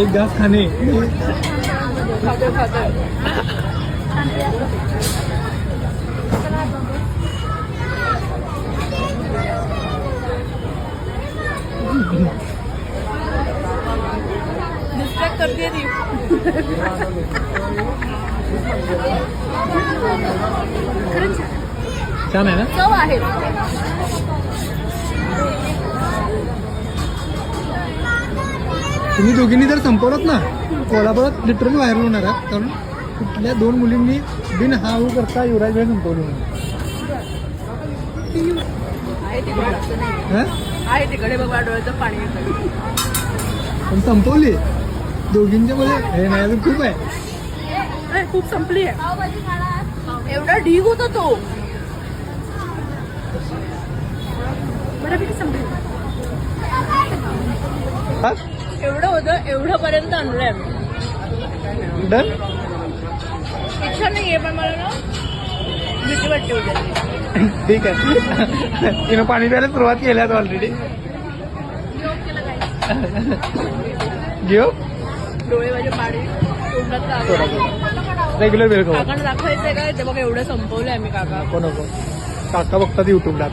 एक घास खाणे. डिस्ट्रॅक्ट करते ती. खरंच छान आहे ना. चव आहे. तुम्ही दोघींनी जर संपवलत ना कोल्हापुरात लिटरली व्हायरल होणार आहे. कारण कुठल्या 2 मुलींनी बिन हा हो करता युवराज भाई संपवलं म्हणून. आहे तिकडे. आहे तिकडे बघा डोळ्याचं पाणी येतं. पण संपवली दोघींच्या मध्ये. हे नाही अजून खूप आहे. खूप संपली आहे. एवढा ढीग होता तो. बऱ्यापैकी संपली. एवढं होतं एवढं पर्यंत आणलंय आम्ही. डन. इच्छा नाहीये पण मला ना भीती वाटते उद्या. ठीक आहे. तिनं पाणी प्यायला सुरुवात केली ऑलरेडी. घेऊ डोळे माझे पाणी तोंडात. रेग्युलर वेळ काकांना दाखवायचंय काय ते बघा एवढं संपवलंय आम्ही. काका नको काका बघतात युट्यूबला.